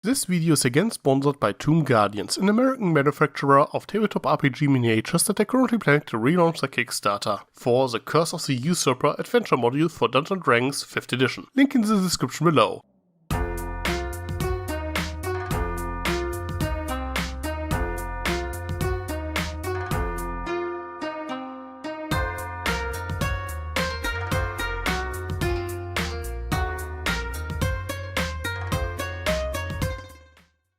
This video is again sponsored by Tomb Guardians, an American manufacturer of tabletop RPG miniatures that are currently planning to relaunch their Kickstarter for the Curse of the Usurper adventure module for Dungeons & Dragons 5th edition. Link in the description below.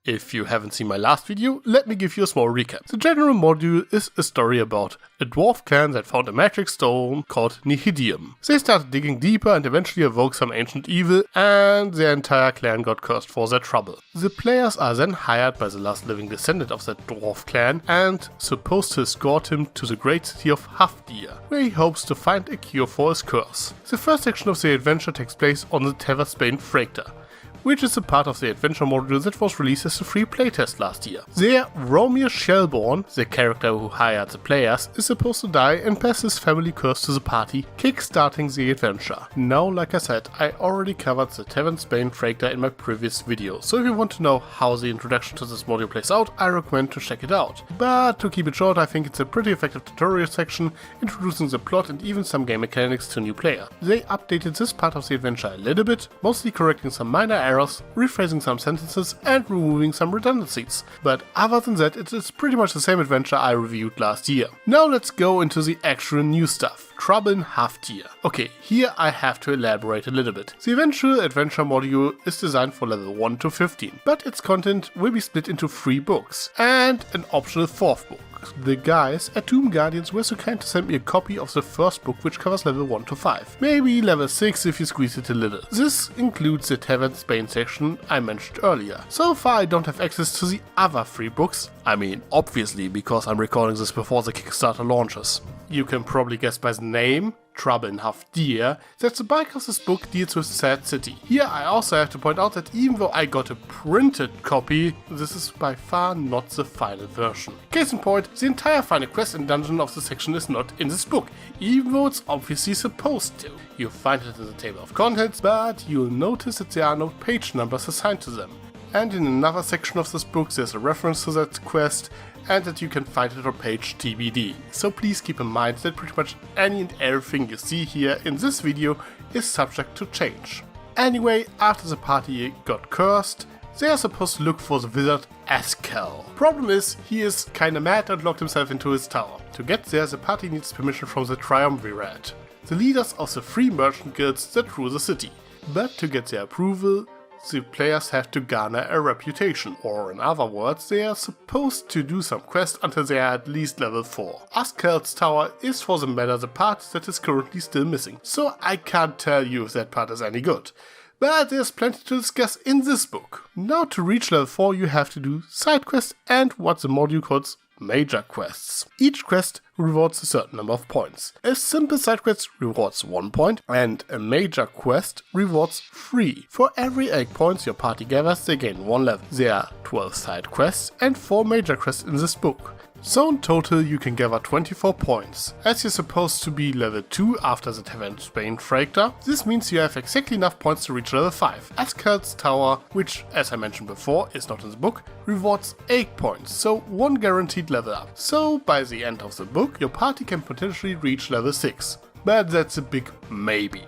If you haven't seen my last video, let me give you a small recap. The general module is a story about a dwarf clan that found a magic stone called Nihilium. They started digging deeper and eventually awoke some ancient evil, and their entire clan got cursed for their trouble. The players are then hired by the last living descendant of that dwarf clan and supposed to escort him to the great city of Haftir, where he hopes to find a cure for his curse. The first section of the adventure takes place on the Havdhir freighter, which is a part of the adventure module that was released as a free playtest last year. There, Romeo Shellborn, the character who hired the players, is supposed to die and pass his family curse to the party, kickstarting the adventure. Now, like I said, I already covered the Havdhir freighter in my previous video, so if you want to know how the introduction to this module plays out, I recommend to check it out. But to keep it short, I think it's a pretty effective tutorial section, introducing the plot and even some game mechanics to new player. They updated this part of the adventure a little bit, mostly correcting some minor errors, rephrasing some sentences and removing some redundancies. But other than that, it is pretty much the same adventure I reviewed last year. Now let's go into the actual new stuff. Trouble in Haftir. Okay, here I have to elaborate a little bit. The eventual adventure module is designed for level 1 to 15, but its content will be split into 3 books and an optional 4th book. The guys at Tomb Guardians were so kind to send me a copy of the first book, which covers level 1 to 5. Maybe level 6 if you squeeze it a little. This includes the Havdhir section I mentioned earlier. So far I don't have access to the other 3 books. I mean, obviously, because I'm recording this before the Kickstarter launches. You can probably guess by the name, Trouble in Havdhir, that the bulk of this book deals with Sad City. Here I also have to point out that even though I got a printed copy, this is by far not the final version. Case in point, the entire final quest and dungeon of the section is not in this book, even though it's obviously supposed to. You'll find it in the table of contents, but you'll notice that there are no page numbers assigned to them. And in another section of this book there's a reference to that quest, and that you can find it on page TBD. So please keep in mind that pretty much any and everything you see here in this video is subject to change. Anyway, after the party got cursed, they are supposed to look for the wizard Askel. Problem is, he is kinda mad and locked himself into his tower. To get there, the party needs permission from the Triumvirate, the leaders of the 3 merchant guilds that rule the city. But to get their approval, the players have to garner a reputation, or in other words, they are supposed to do some quest until they are at least level 4. Askel's tower is for the matter the part that is currently still missing, so I can't tell you if that part is any good. But there's plenty to discuss in this book. Now to reach level 4 you have to do side quests and what the module calls major quests. Each quest rewards a certain number of points. A simple side quest rewards 1 point and a major quest rewards 3. For every 8 points your party gathers, they gain 1 level. There are 12 side quests and 4 major quests in this book. So in total you can gather 24 points. As you're supposed to be level 2 after the Havdhir freighter, this means you have exactly enough points to reach level 5. Askel's tower, which as I mentioned before is not in the book, rewards 8 points, so 1 guaranteed level up. So by the end of the book your party can potentially reach level 6. But that's a big maybe.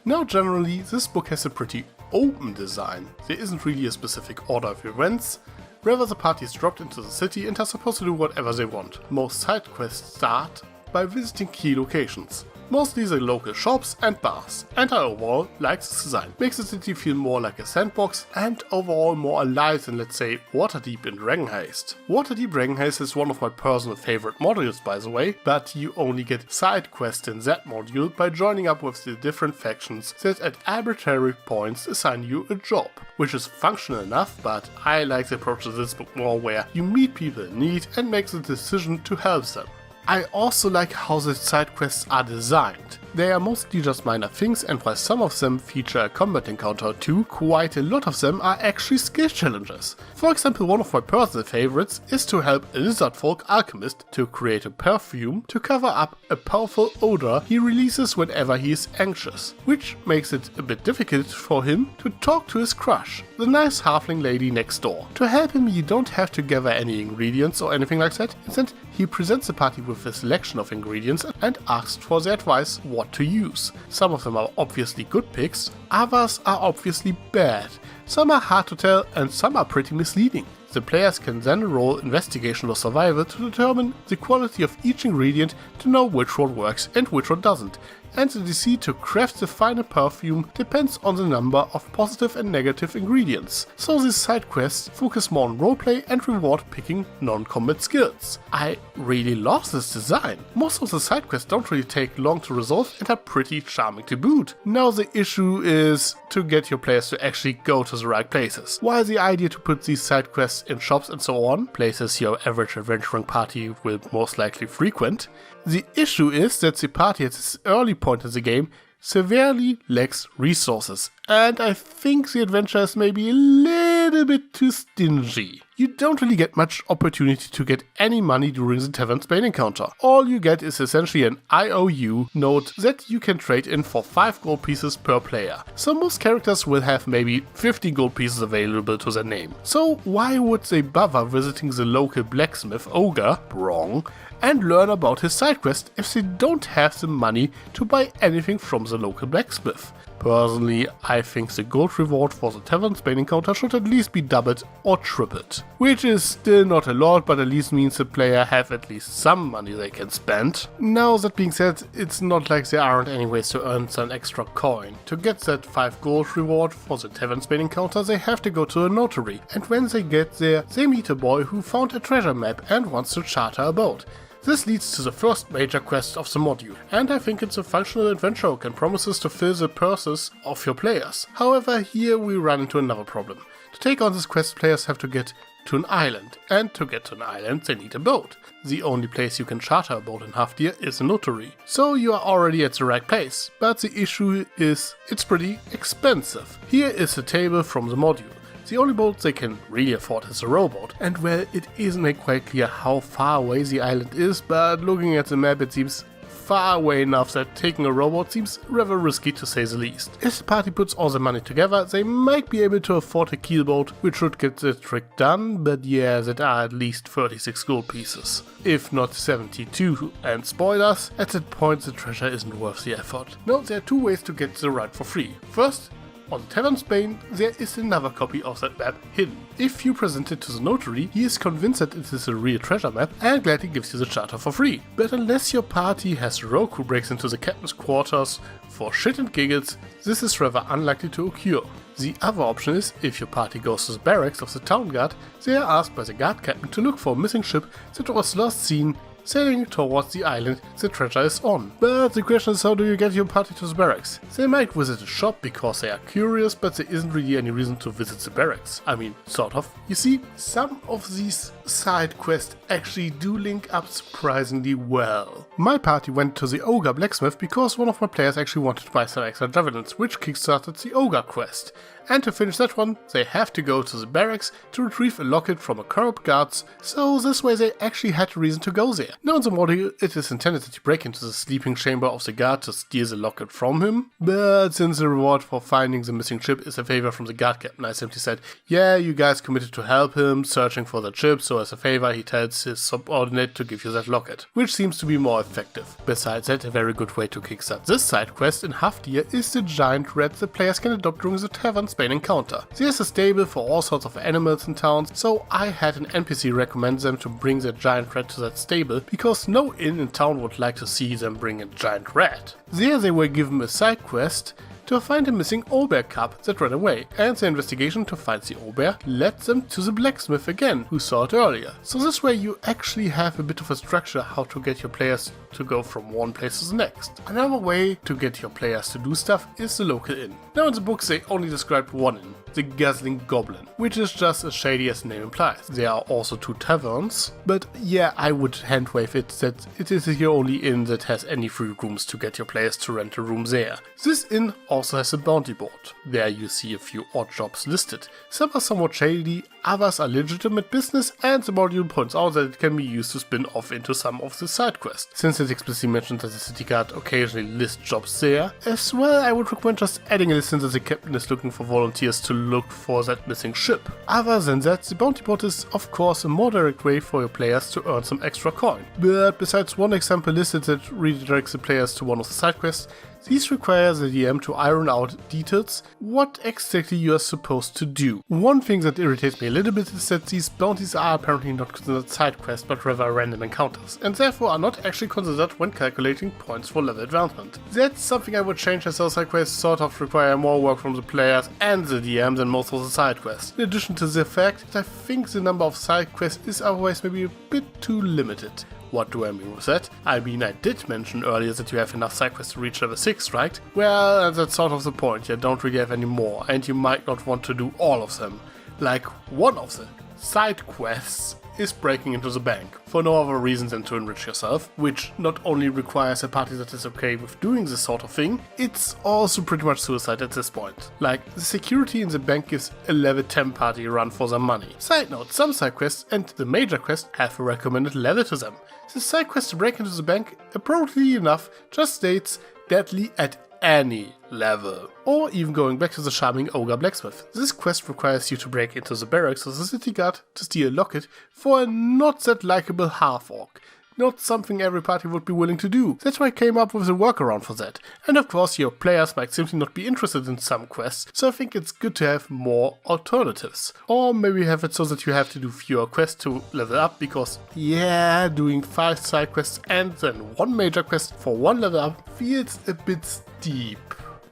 Now generally this book has a pretty open design. There isn't really a specific order of events. Rather, the party is dropped into the city and are supposed to do whatever they want. Most side quests start by visiting key locations, mostly the local shops and bars, and I overall like this design. Makes the city feel more like a sandbox and overall more alive than, let's say, Waterdeep in Dragon Heist. Waterdeep Dragon Heist is one of my personal favorite modules, by the way, but you only get side quests in that module by joining up with the different factions that at arbitrary points assign you a job, which is functional enough, but I like the approach to this book more where you meet people in need and make the decision to help them. I also like how the side quests are designed. they are mostly just minor things, and while some of them feature a combat encounter or two, quite a lot of them are actually skill challenges. For example, one of my personal favorites is to help a lizard folk alchemist to create a perfume to cover up a powerful odor he releases whenever he is anxious, which makes it a bit difficult for him to talk to his crush, the nice halfling lady next door. To help him, you don't have to gather any ingredients or anything like that. Instead, he presents the party with a selection of ingredients and asks for their advice what to use. Some of them are obviously good picks, others are obviously bad. Some are hard to tell and some are pretty misleading. The players can then roll investigation or survival to determine the quality of each ingredient to know which one works and which one doesn't. And the DC to craft the final perfume depends on the number of positive and negative ingredients. So these side quests focus more on roleplay and reward picking non-combat skills. I really love this design. Most of the side quests don't really take long to resolve and are pretty charming to boot. Now the issue is to get your players to actually go to the right places. While the idea to put these side quests in shops and so on, places your average adventuring party will most likely frequent, the issue is that the party at this early point in the game severely lacks resources, and I think the adventure is maybe a little bit too stingy. You don't really get much opportunity to get any money during the Tavern Spain encounter. All you get is essentially an IOU note that you can trade in for 5 gold pieces per player. So most characters will have maybe 50 gold pieces available to their name. So why would they bother visiting the local blacksmith ogre, wrong, and learn about his side quest if they don't have the money to buy anything from the local blacksmith? Personally, I think the gold reward for the Tavern Spain encounter should at least be doubled or tripled. Which is still not a lot, but at least means the player have at least some money they can spend. Now that being said, it's not like there aren't any ways to earn some extra coin. To get that 5 gold reward for the Tavern Spain encounter, they have to go to a notary. And when they get there, they meet a boy who found a treasure map and wants to charter a boat. This leads to the first major quest of the module, and I think it's a functional adventure hook and promises to fill the purses of your players. However, here we run into another problem. To take on this quest, players have to get to an island, and to get to an island they need a boat. The only place you can charter a boat in Haftir is a notary. So you are already at the right place, but the issue is it's pretty expensive. Here is the table from the module. The only boat they can really afford is a rowboat, and well, it isn't made quite clear how far away the island is, but looking at the map it seems far away enough that taking a rowboat seems rather risky to say the least. If the party puts all the money together, they might be able to afford a keelboat, which should get the trick done, but yeah, that are at least 36 gold pieces, if not 72, and spoilers, at that point the treasure isn't worth the effort. Now, there are 2 ways to get the ride for free. First, on Tavern Spain, there is another copy of that map hidden. If you present it to the notary, he is convinced that it is a real treasure map and gladly gives you the charter for free. But unless your party has a rogue who breaks into the captain's quarters for shit and giggles, this is rather unlikely to occur. The other option is, if your party goes to the barracks of the town guard, they are asked by the guard captain to look for a missing ship that was last seen sailing towards the island the treasure is on. But the question is, how do you get your party to the barracks? They might visit a shop because they are curious, but there isn't really any reason to visit the barracks. I mean, sort of. You see, some of these side quests actually do link up surprisingly well. My party went to the ogre blacksmith because one of my players actually wanted to buy some extra javelins, which kickstarted the ogre quest. And to finish that one, they have to go to the barracks to retrieve a locket from a corrupt guards, so this way they actually had a reason to go there. Now in the module, it is intended that you break into the sleeping chamber of the guard to steal the locket from him, but since the reward for finding the missing chip is a favor from the guard captain, I simply said, yeah, you guys committed to help him searching for the chip, so as a favor he tells his subordinate to give you that locket, which seems to be more effective. Besides that, a very good way to kickstart this side quest in Haftir is the giant rat the players can adopt during the Tavern Spain encounter. There's a stable for all sorts of animals in towns, so I had an NPC recommend them to bring their giant rat to that stable, because no inn in town would like to see them bring a giant rat. There they were given a side quest to find a missing owlbear cub that ran away, and the investigation to find the owlbear led them to the blacksmith again, who saw it earlier. So this way you actually have a bit of a structure how to get your players to go from one place to the next. Another way to get your players to do stuff is the local inn. Now in the books they only described one inn, the Guzzling Goblin, which is just as shady as the name implies. There are also 2 taverns, but yeah, I would handwave it that it is the only inn that has any free rooms to get your players to rent a room there. This inn also has a bounty board. There you see a few odd jobs listed. Some are somewhat shady, others are legitimate business, and the module points out that it can be used to spin off into some of the side quests. Since it explicitly mentions that the city guard occasionally lists jobs there, as well I would recommend just adding a listen that the captain is looking for volunteers to look for that missing ship. Other than that, the bounty board is of course a more direct way for your players to earn some extra coin. But besides one example listed that redirects the players to one of the side quests, these require the DM to iron out details what exactly you are supposed to do. One thing that irritates me a little bit is that these bounties are apparently not considered side quests but rather random encounters, and therefore are not actually considered when calculating points for level advancement. That's something I would change, as those side quests sort of require more work from the players and the DM than most of the side quests. In addition to the fact that I think the number of side quests is otherwise maybe a bit too limited. What do I mean with that? I mean, I did mention earlier that you have enough side quests to reach level 6, right? Well, that's sort of the point, you don't really have any more, and you might not want to do all of them. Like, one of the side quests is breaking into the bank, for no other reason than to enrich yourself, which not only requires a party that is okay with doing this sort of thing, it's also pretty much suicide at this point. Like, the security in the bank gives a level 10 party a run for their money. Side note, some side quests and the major quest have a recommended level to them. The side quest to break into the bank, appropriately enough, just states deadly at any level. Or even going back to the charming ogre blacksmith. This quest requires you to break into the barracks of the city guard to steal a locket for a not that likable half-orc. Not something every party would be willing to do. That's why I came up with a workaround for that. And of course your players might simply not be interested in some quests, so I think it's good to have more alternatives. Or maybe have it so that you have to do fewer quests to level up, because yeah, doing 5 side quests and then 1 major quest for 1 level up feels a bit steep.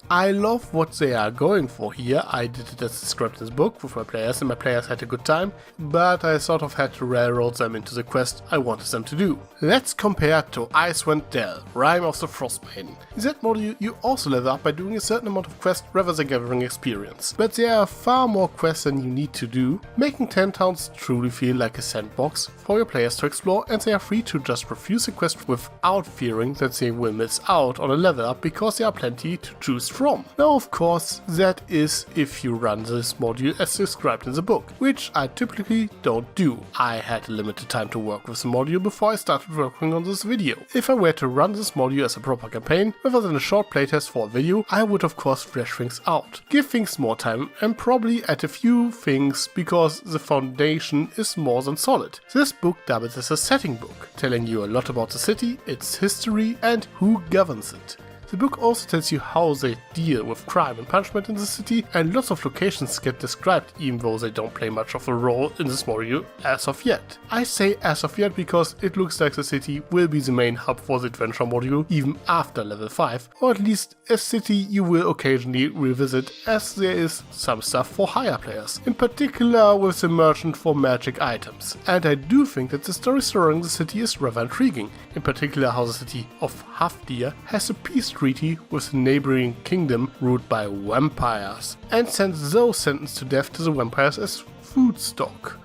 I love what they are going for here. I did it as described in this book with my players, and my players had a good time, but I sort of had to railroad them into the quest I wanted them to do. Let's compare to Icewind Dale, Rime of the Frostmaiden. In that module you also level up by doing a certain amount of quests rather than gathering experience, but there are far more quests than you need to do, making 10 towns truly feel like a sandbox for your players to explore, and they are free to just refuse a quest without fearing that they will miss out on a level up because there are plenty to choose from. Now of course that is if you run this module as described in the book, which I typically don't do. I had a limited time to work with the module before I started working on this video. If I were to run this module as a proper campaign rather than a short playtest for a video, I would of course flesh things out, give things more time, and probably add a few things because the foundation is more than solid. This book doubles as a setting book, telling you a lot about the city, its history, and who governs it. The book also tells you how they deal with crime and punishment in the city, and lots of locations get described even though they don't play much of a role in this module as of yet. I say as of yet because it looks like the city will be the main hub for the adventure module even after level 5, or at least a city you will occasionally revisit, as there is some stuff for higher players, in particular with the merchant for magic items. And I do think that the story surrounding the city is rather intriguing, in particular how the city of Haftir has a peace treaty with the neighboring kingdom ruled by vampires, and sends those sentenced to death to the vampires as food stock.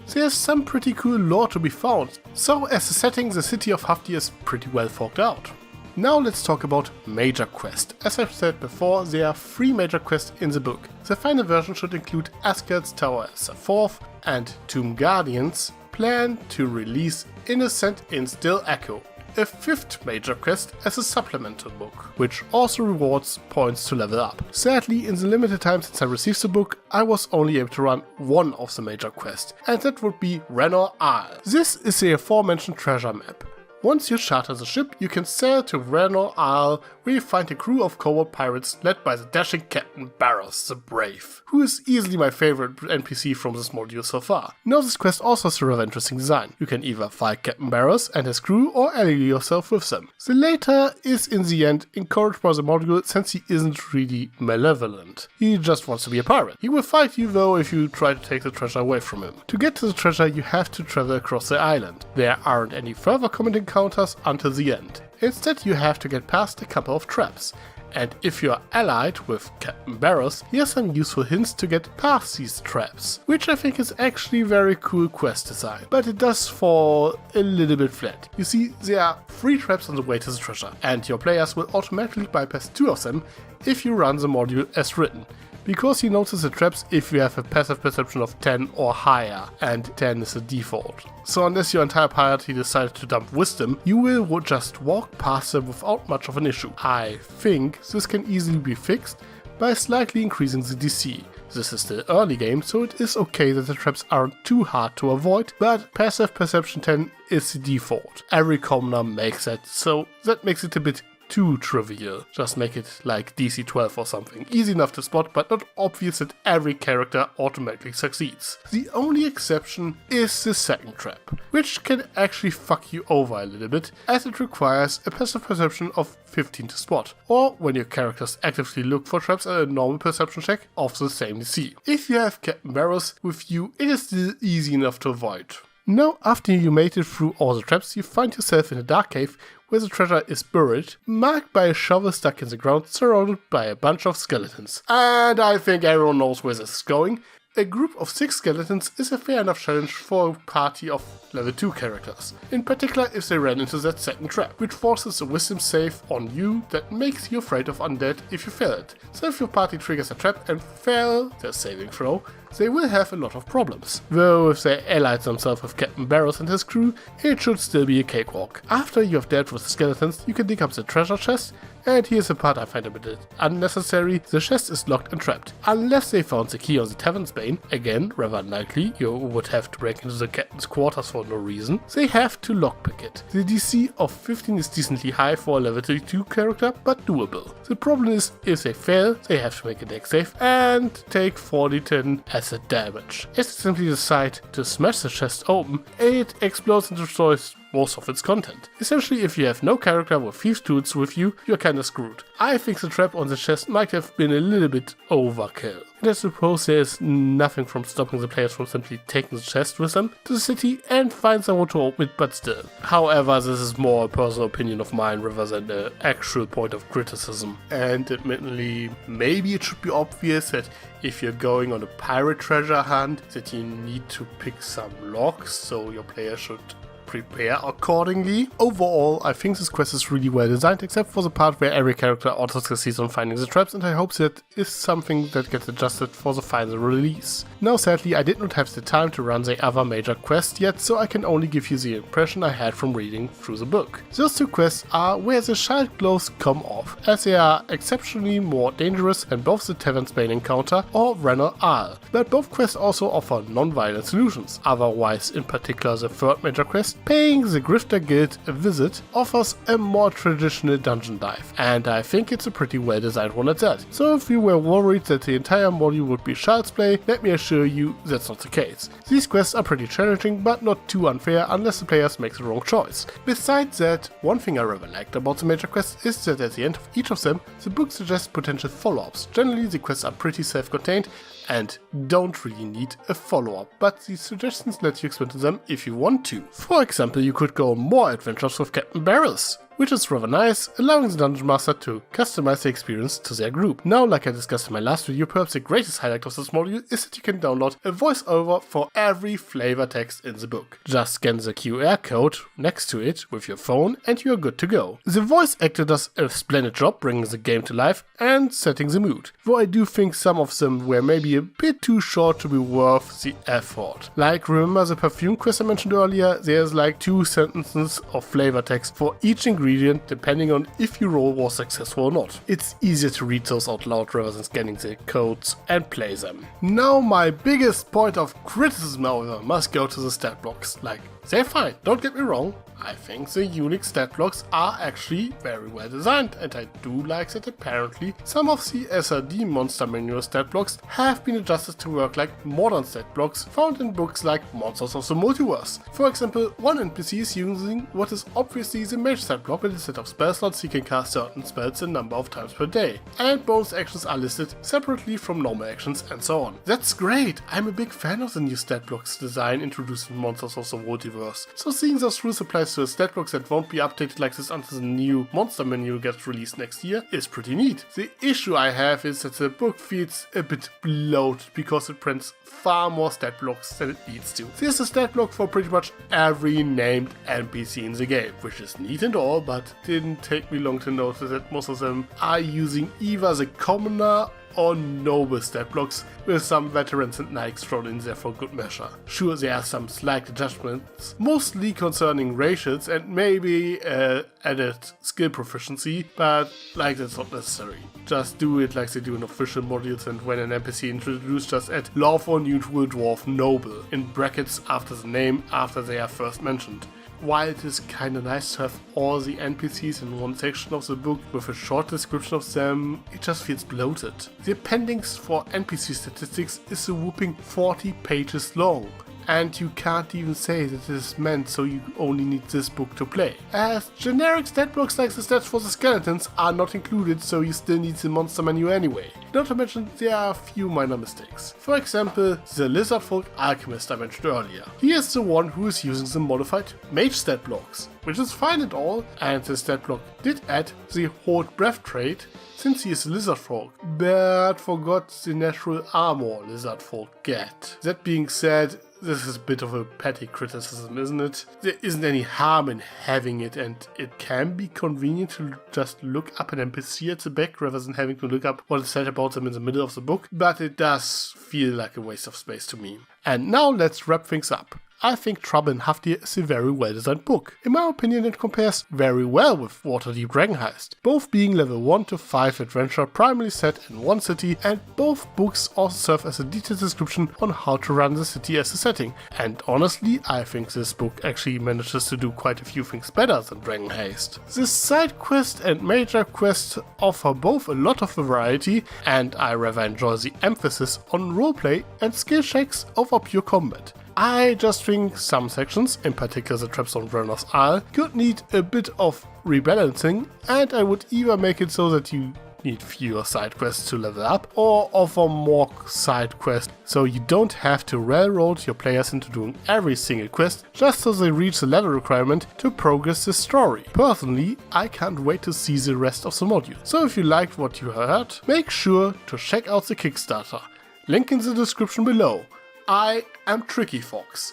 There's some pretty cool lore to be found, so as a setting the city of Haftir is pretty well forked out. Now let's talk about major quest. As I've said before, there are 3 major quests in the book. The final version should include Asgard's Tower as a 4th, and Tomb Guardians plan to release Innocent in Still Echo, a 5th major quest as a supplemental book, which also rewards points to level up. Sadly, in the limited time since I received the book, I was only able to run 1 of the major quests, and that would be Ranor Isle. This is the aforementioned treasure map. Once you charter the ship, you can sail to Renor Isle, where you find a crew of cobalt pirates led by the dashing Captain Barros the Brave, who is easily my favorite NPC from this module so far. Now this quest also has a rather interesting design. You can either fight Captain Barros and his crew or ally yourself with them. The latter is in the end encouraged by the module since he isn't really malevolent. He just wants to be a pirate. He will fight you though if you try to take the treasure away from him. To get to the treasure you have to travel across the island. There aren't any further combat encounters until the end. Instead you have to get past a couple of traps. And if you are allied with Captain Barros, he has some useful hints to get past these traps, which I think is actually very cool quest design, but it does fall a little bit flat. You see, there are 3 traps on the way to the treasure, and your players will automatically bypass 2 of them if you run the module as written, because you notice the traps if you have a passive perception of 10 or higher, and 10 is the default. So unless your entire party decided to dump wisdom, you will just walk past them without much of an issue. I think this can easily be fixed by slightly increasing the DC. This is still early game, so it is okay that the traps aren't too hard to avoid, but passive perception 10 is the default. Every commoner makes that, so that makes it a bit too trivial. Just make it like DC 12 or something. Easy enough to spot, but not obvious that every character automatically succeeds. The only exception is the second trap, which can actually fuck you over a little bit, as it requires a passive perception of 15 to spot, or when your characters actively look for traps at a normal perception check of the same DC. If you have Captain Barros with you, it is still easy enough to avoid. Now, after you made it through all the traps, you find yourself in a dark cave where the treasure is buried, marked by a shovel stuck in the ground, surrounded by a bunch of skeletons. And I think everyone knows where this is going. A group of 6 skeletons is a fair enough challenge for a party of level 2 characters, in particular if they ran into that second trap, which forces a wisdom save on you that makes you afraid of undead if you fail it. So if your party triggers a trap and fail their saving throw, they will have a lot of problems. Though if they allied themselves with Captain Barros and his crew, it should still be a cakewalk. After you have dealt with the skeletons, you can dig up the treasure chest, and here's the part I find a bit unnecessary. The chest is locked and trapped. Unless they found the key on the Tavern's Bane, again, rather unlikely, you would have to break into the captain's quarters for no reason, they have to lockpick it. The DC of 15 is decently high for a level 32 character, but doable. The problem is, if they fail, they have to make a dex save and take 4d10 acid damage. If they simply decide to smash the chest open, it explodes and destroys most of its content. Essentially, if you have no character with thieves' tools with you, you're kinda screwed. I think the trap on the chest might have been a little bit overkill. And I suppose there is nothing from stopping the players from simply taking the chest with them to the city and find someone to open it, but still. However, this is more a personal opinion of mine rather than an actual point of criticism. And admittedly, maybe it should be obvious that if you're going on a pirate treasure hunt, that you need to pick some locks, so your player should prepare accordingly. Overall, I think this quest is really well designed, except for the part where every character auto succeeds on finding the traps, and I hope that is something that gets adjusted for the final release. Now sadly, I did not have the time to run the other major quest yet, so I can only give you the impression I had from reading through the book. Those 2 quests are where the child glows come off, as they are exceptionally more dangerous than both the Tavern's Bane encounter or Renor Isle, but both quests also offer non-violent solutions. Otherwise, in particular the 3rd major quest, paying the Grifter Guild a visit, offers a more traditional dungeon dive, and I think it's a pretty well designed one at that. So if you were worried that the entire module would be child's play, let me assure you that's not the case. These quests are pretty challenging, but not too unfair unless the players make the wrong choice. Besides that, one thing I rather liked about the major quests is that at the end of each of them, the book suggests potential follow-ups. Generally, the quests are pretty self-contained and don't really need a follow-up, but the suggestions let you expand on them if you want to. For example, you could go on more adventures with Captain Barros, which is rather nice, allowing the Dungeon Master to customize the experience to their group. Now, like I discussed in my last video, perhaps the greatest highlight of this module is that you can download a voiceover for every flavor text in the book. Just scan the QR code next to it with your phone and you're good to go. The voice actor does a splendid job bringing the game to life and setting the mood, though I do think some of them were maybe a bit too short to be worth the effort. Like, remember the perfume quest I mentioned earlier? There's like 2 sentences of flavor text for each ingredient ingredient depending on if your roll was successful or not. It's easier to read those out loud rather than scanning the codes and play them. Now my biggest point of criticism, however, must go to the stat blocks. Like, they're fine, don't get me wrong. I think the unique stat blocks are actually very well designed, and I do like that apparently some of the SRD monster manual stat blocks have been adjusted to work like modern stat blocks found in books like Monsters of the Multiverse. For example, one NPC is using what is obviously the mage stat block with a set of spell slots he can cast certain spells a number of times per day, and bonus actions are listed separately from normal actions and so on. That's great! I'm a big fan of the new stat blocks design introduced in Monsters of the Multiverse, so seeing those rules applies to stat blocks that won't be updated like this until the new monster manual gets released next year is pretty neat. The issue I have is that the book feels a bit bloated because it prints far more stat blocks than it needs to. There's a stat block for pretty much every named NPC in the game, which is neat and all, but didn't take me long to notice that most of them are using either the commoner or noble stat blocks, with some veterans and nikes thrown in there for good measure. Sure, there are some slight adjustments, mostly concerning ratios and maybe added skill proficiency, but like that's not necessary. Just do it like they do in official modules, and when an NPC introduced, just add lawful neutral dwarf noble in brackets after the name after they are first mentioned. While it is kinda nice to have all the NPCs in one section of the book with a short description of them, it just feels bloated. The appendix for NPC statistics is a whopping 40 pages long, and you can't even say that it is meant so you only need this book to play, as generic stat blocks like the stats for the skeletons are not included, so you still need the monster menu anyway. Not to mention there are a few minor mistakes. For example, the lizard folk alchemist I mentioned earlier. He is the one who is using the modified mage stat blocks, which is fine and all, and the stat block did add the hold breath trait since he is a lizard folk, but forgot the natural armor lizard folk get. That being said, this is a bit of a petty criticism, isn't it? There isn't any harm in having it, and it can be convenient to just look up an NPC at the back rather than having to look up what is said about them in the middle of the book, but it does feel like a waste of space to me. And now let's wrap things up. I think Trouble in Haftir is a very well designed book. In my opinion, it compares very well with Waterdeep Dragon Heist, both being level 1 to 5 adventure primarily set in one city, and both books also serve as a detailed description on how to run the city as a setting. And honestly, I think this book actually manages to do quite a few things better than Dragon Heist. The side quest and major quest offer both a lot of variety, and I rather enjoy the emphasis on roleplay and skill checks over pure combat. I just think some sections, in particular the traps on Verner's Isle, could need a bit of rebalancing, and I would either make it so that you need fewer side quests to level up, or offer more side quests so you don't have to railroad your players into doing every single quest just so they reach the level requirement to progress the story. Personally, I can't wait to see the rest of the module. So if you liked what you heard, make sure to check out the Kickstarter. Link in the description below. I am Tricky Fox.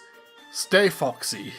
Stay foxy.